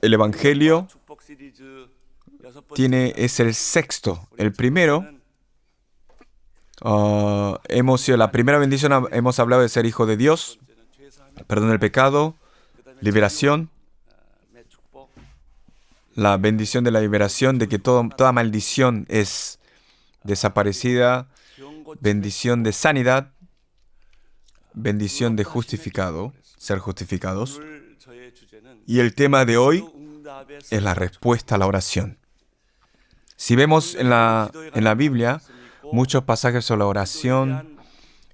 El Evangelio es el sexto. El primero, la primera bendición hemos hablado de ser hijo de Dios, perdón del pecado, liberación, la bendición de la liberación, de que toda maldición es desaparecida, bendición de sanidad, bendición de ser justificados. Y el tema de hoy es la respuesta a la oración. Si vemos en la Biblia muchos pasajes sobre la oración,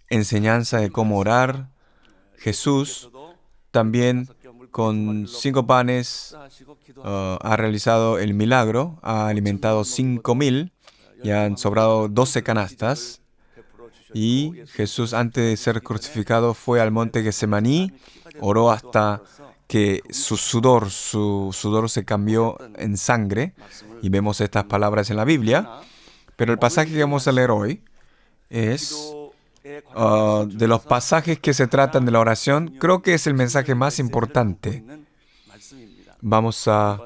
enseñanza de cómo orar, Jesús también con 5 panes ha realizado el milagro, ha alimentado 5,000 y han sobrado 12 canastas. Y Jesús, antes de ser crucificado, fue al monte Getsemaní, oró hasta que su sudor se cambió en sangre. Y vemos estas palabras en la Biblia. Pero el pasaje que vamos a leer hoy es de los pasajes que se tratan de la oración. Creo que es el mensaje más importante. Vamos a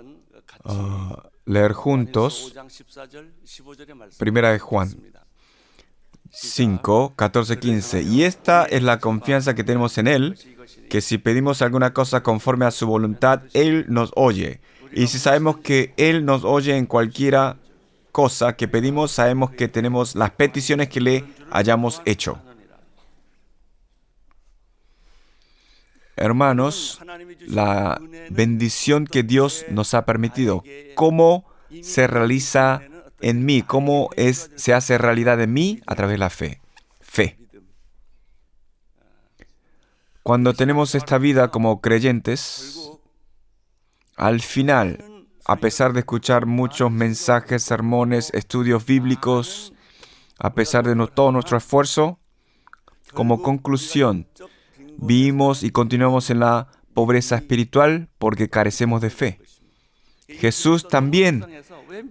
leer juntos Primera de Juan 5, 14, 15. Y esta es la confianza que tenemos en Él, que si pedimos alguna cosa conforme a su voluntad, Él nos oye. Y si sabemos que Él nos oye en cualquiera cosa que pedimos, sabemos que tenemos las peticiones que le hayamos hecho. Hermanos, la bendición que Dios nos ha permitido, ¿cómo se realiza en mí? ¿Cómo se hace realidad en mí? A través de la fe. Fe. Cuando tenemos esta vida como creyentes, al final, a pesar de escuchar muchos mensajes, sermones, estudios bíblicos, a pesar de todo nuestro esfuerzo, como conclusión, vivimos y continuamos en la pobreza espiritual porque carecemos de fe. Jesús también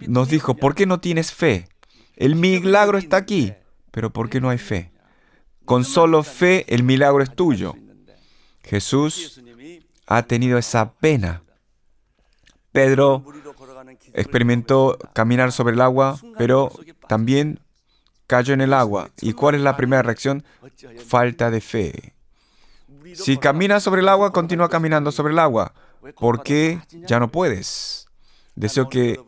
nos dijo, ¿por qué no tienes fe? El milagro está aquí, pero ¿por qué no hay fe? Con solo fe el milagro es tuyo. Jesús ha tenido esa pena. Pedro experimentó caminar sobre el agua, pero también cayó en el agua. ¿Y cuál es la primera reacción? Falta de fe. Si caminas sobre el agua, continúa caminando sobre el agua. ¿Por qué ya no puedes? Deseo que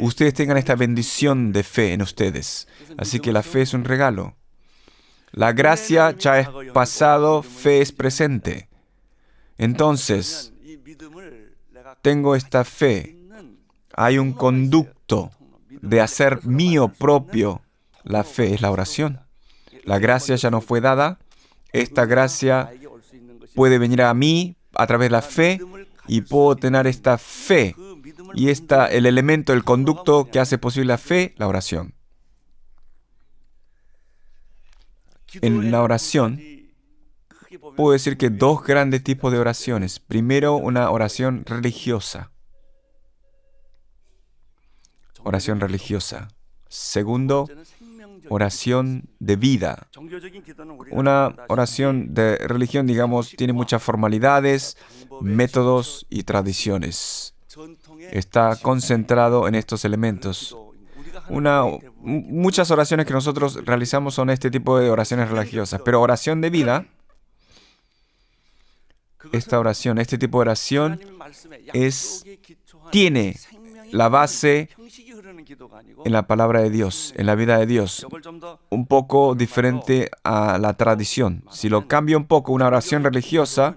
ustedes tengan esta bendición de fe en ustedes. Así que la fe es un regalo. La gracia ya es pasado, fe es presente. Entonces, tengo esta fe. Hay un conducto de hacer mío propio. La fe es la oración. La gracia ya no fue dada. Esta gracia puede venir a mí a través de la fe y puedo tener esta fe. Y el elemento, el conducto que hace posible la fe, la oración. En la oración, puedo decir que 2 grandes tipos de oraciones. Primero, una oración religiosa. Oración religiosa. Segundo, oración de vida. Una oración de religión, digamos, tiene muchas formalidades, métodos y tradiciones. Está concentrado en estos elementos. Muchas oraciones que nosotros realizamos son este tipo de oraciones religiosas, pero oración de vida, este tipo de oración tiene la base en la palabra de Dios, en la vida de Dios, un poco diferente a la tradición. Si lo cambio un poco, una oración religiosa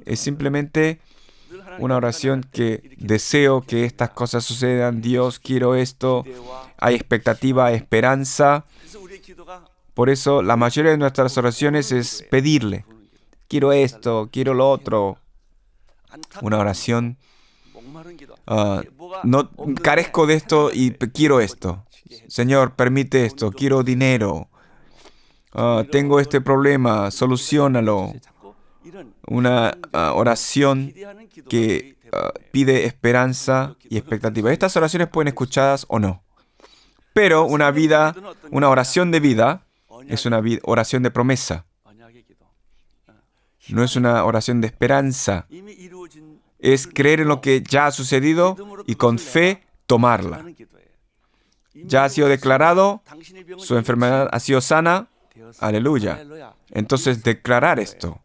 es simplemente una oración que deseo que estas cosas sucedan. Dios, quiero esto. Hay expectativa, hay esperanza. Por eso, la mayoría de nuestras oraciones es pedirle. Quiero esto, quiero lo otro. Una oración. No carezco de esto y quiero esto. Señor, permite esto. Quiero dinero. tengo este problema, soluciónalo. Una oración que pide esperanza y expectativa. Estas oraciones pueden escuchadas o no. Pero una oración de vida, es una oración de promesa. No es una oración de esperanza. Es creer en lo que ya ha sucedido y con fe tomarla. Ya ha sido declarado, su enfermedad ha sido sana. Aleluya. Entonces, declarar esto.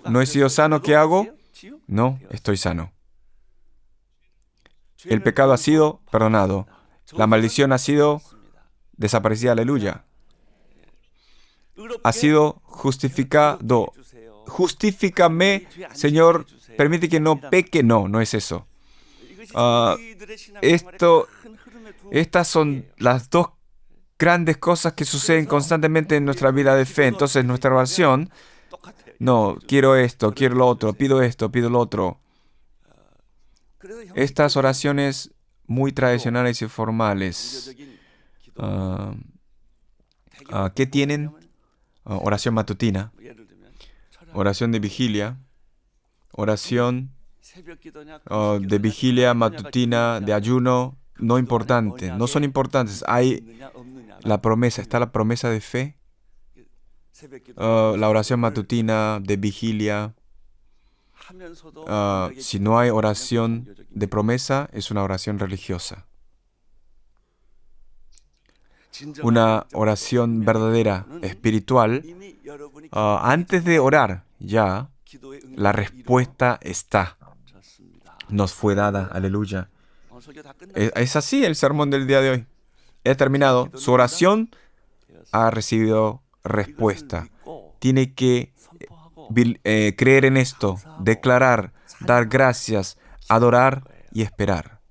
¿No he sido sano? ¿Qué hago? No, estoy sano. El pecado ha sido perdonado. La maldición ha sido desaparecida. Aleluya. Ha sido justificado. Justifícame, Señor. Permite que no peque. No, no es eso. Estas son las dos grandes cosas que suceden constantemente en nuestra vida de fe. Entonces, nuestra oración, no, quiero esto, quiero lo otro, pido esto, pido lo otro. Estas oraciones muy tradicionales y formales, ¿qué tienen? Oración matutina, oración de vigilia, oración de vigilia matutina, de ayuno, no importante, no son importantes. Hay la promesa, está la promesa de fe, la oración matutina, de vigilia. Si no hay oración de promesa, es una oración religiosa. Una oración verdadera, espiritual, antes de orar, ya la respuesta está. Nos fue dada, aleluya. Es así el sermón del día de hoy. He terminado. Su oración ha recibido respuesta. Tiene que creer en esto, declarar, dar gracias, adorar y esperar.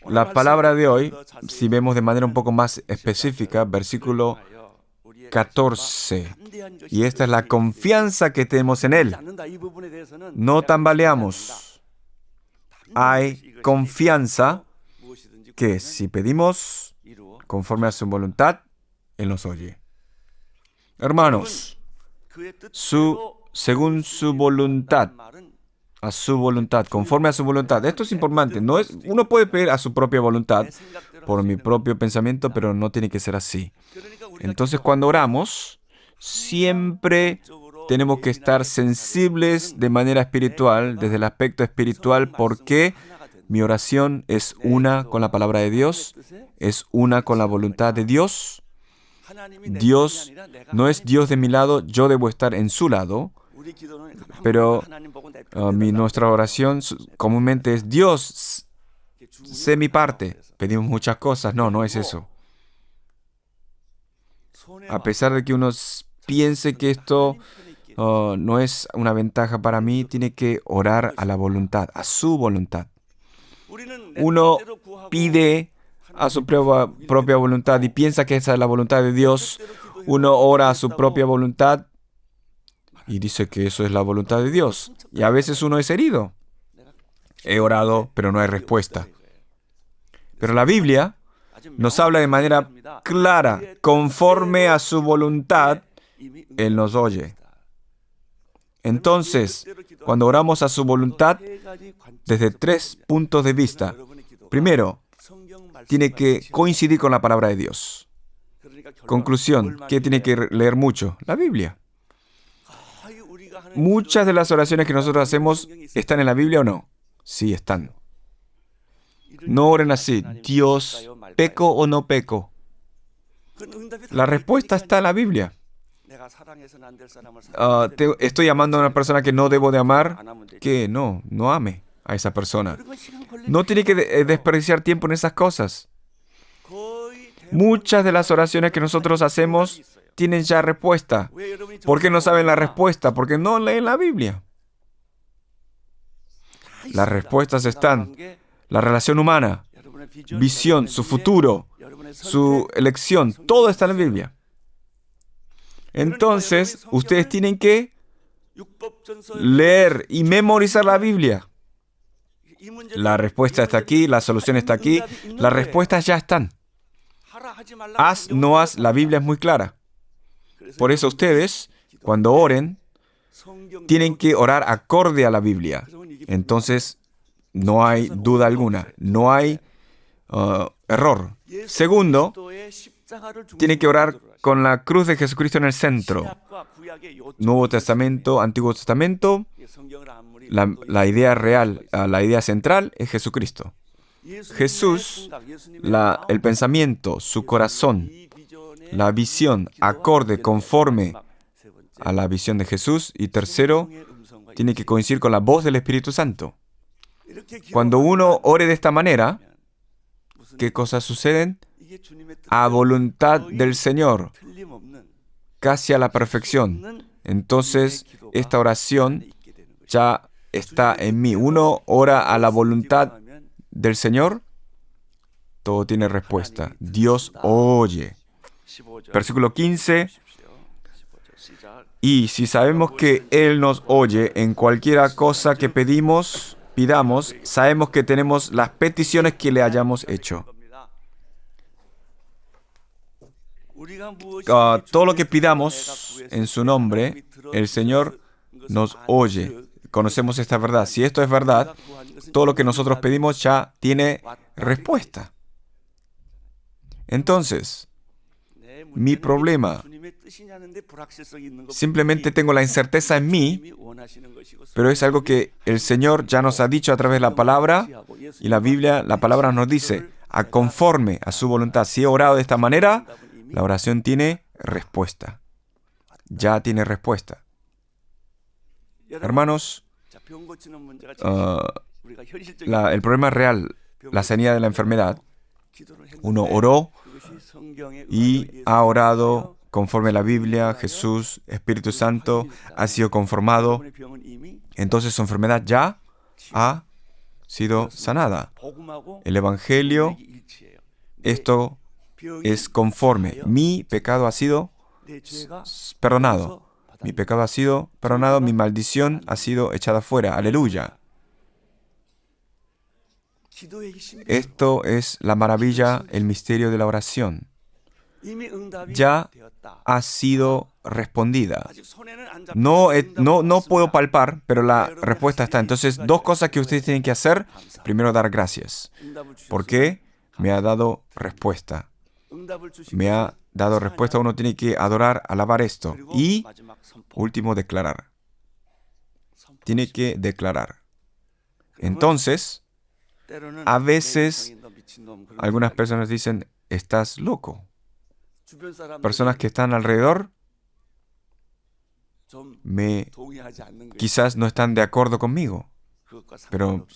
La palabra de hoy, si vemos de manera un poco más específica, versículo 14. Y esta es la confianza que tenemos en Él. No tambaleamos. Hay confianza que si pedimos conforme a su voluntad, Él nos oye. Hermanos, según su voluntad, a su voluntad, conforme a su voluntad. Esto es importante. Uno puede pedir a su propia voluntad, por mi propio pensamiento, pero no tiene que ser así. Entonces, cuando oramos, siempre tenemos que estar sensibles de manera espiritual, desde el aspecto espiritual, porque mi oración es una con la palabra de Dios, es una con la voluntad de Dios. Dios no es Dios de mi lado, yo debo estar en su lado, pero nuestra oración comúnmente es Dios, sé mi parte. Pedimos muchas cosas. No, no es eso. A pesar de que uno piense que esto no es una ventaja para mí, tiene que orar a la voluntad, a su voluntad. Uno pide a su propia voluntad y piensa que esa es la voluntad de Dios. Uno ora a su propia voluntad y dice que eso es la voluntad de Dios. Y a veces uno es herido. He orado, pero no hay respuesta. Pero la Biblia nos habla de manera clara, conforme a su voluntad, Él nos oye. Entonces, cuando oramos a su voluntad, desde 3 puntos de vista. Primero, tiene que coincidir con la palabra de Dios. Conclusión, ¿qué tiene que leer mucho? La Biblia. Muchas de las oraciones que nosotros hacemos, ¿están en la Biblia o no? Sí, están. No oren así, Dios, ¿peco o no peco? La respuesta está en la Biblia. Estoy amando a una persona que no debo de amar, que no ame a esa persona. No tiene que desperdiciar tiempo en esas cosas. Muchas de las oraciones que nosotros hacemos tienen ya respuesta. ¿Por qué no saben la respuesta? Porque no leen la Biblia. Las respuestas están. La relación humana, visión, su futuro, su elección, todo está en la Biblia. Entonces, ustedes tienen que leer y memorizar la Biblia. La respuesta está aquí, la solución está aquí, las respuestas ya están. haz, no haz, la Biblia es muy clara. Por eso ustedes, cuando oren, tienen que orar acorde a la Biblia. Entonces, no hay duda alguna, no hay error. Segundo, tienen que orar con la cruz de Jesucristo en el centro. Nuevo Testamento, Antiguo Testamento, la idea real, la idea central es Jesucristo. Jesús, el pensamiento, su corazón, la visión, acorde, conforme a la visión de Jesús. Y tercero, tiene que coincidir con la voz del Espíritu Santo. Cuando uno ore de esta manera, ¿qué cosas suceden? A voluntad del Señor, casi a la perfección. Entonces, esta oración ya está en mí. Uno ora a la voluntad del Señor, todo tiene respuesta. Dios oye. Versículo 15. Y si sabemos que Él nos oye en cualquier cosa que pidamos, sabemos que tenemos las peticiones que le hayamos hecho. Todo lo que pidamos en su nombre, el Señor nos oye. Conocemos esta verdad. Si esto es verdad, todo lo que nosotros pedimos ya tiene respuesta. Entonces, mi problema, simplemente tengo la incerteza en mí, pero es algo que el Señor ya nos ha dicho a través de la palabra, y la Biblia, la palabra nos dice, conforme a su voluntad. Si he orado de esta manera, la oración tiene respuesta. Ya tiene respuesta. Hermanos, el problema real, la sanidad de la enfermedad, uno oró y ha orado conforme a la Biblia, Jesús, Espíritu Santo, ha sido conformado, entonces su enfermedad ya ha sido sanada. El Evangelio, esto es conforme. Mi pecado ha sido perdonado. Mi pecado ha sido perdonado, mi maldición ha sido echada fuera. Aleluya. Esto es la maravilla, el misterio de la oración. Ya ha sido respondida. No puedo palpar, pero la respuesta está. Entonces, dos cosas que ustedes tienen que hacer. Primero, dar gracias. Porque me ha dado respuesta. Me ha dado respuesta. Uno tiene que adorar, alabar esto. Y, último, declarar. Tiene que declarar. Entonces, a veces, algunas personas dicen, estás loco. Personas que están alrededor quizás no están de acuerdo conmigo, pero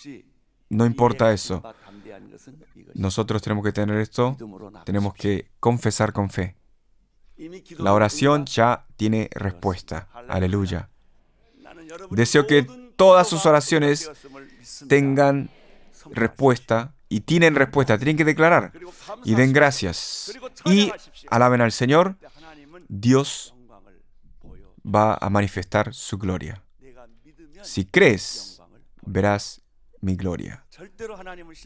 no importa eso. Nosotros tenemos que tener esto, tenemos que confesar con fe. La oración ya tiene respuesta. Aleluya. Deseo que todas sus oraciones tengan respuesta y tienen respuesta. Tienen que declarar y den gracias y alaben al Señor. Dios va a manifestar su gloria. Si crees, verás mi gloria.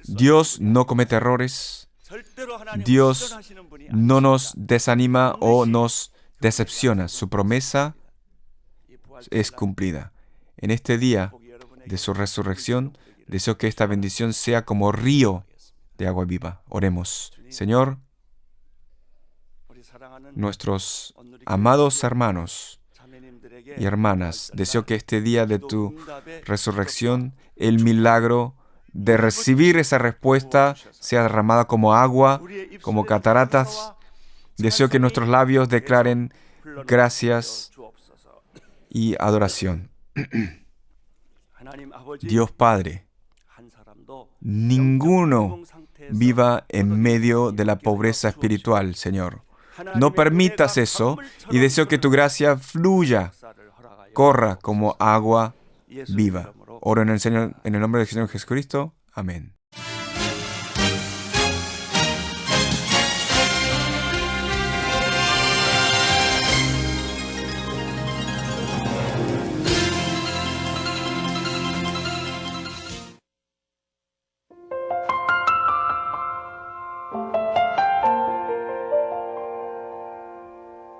Dios no comete errores. Dios no nos desanima o nos decepciona. Su promesa es cumplida. En este día de su resurrección, deseo que esta bendición sea como río de agua viva. Oremos. Señor, nuestros amados hermanos y hermanas, deseo que este día de tu resurrección, el milagro de recibir esa respuesta sea derramada como agua, como cataratas. Deseo que nuestros labios declaren gracias y adoración. Dios Padre, ninguno viva en medio de la pobreza espiritual, Señor. No permitas eso y deseo que tu gracia fluya, corra como agua viva. Oro en el nombre del Señor Jesucristo. Amén.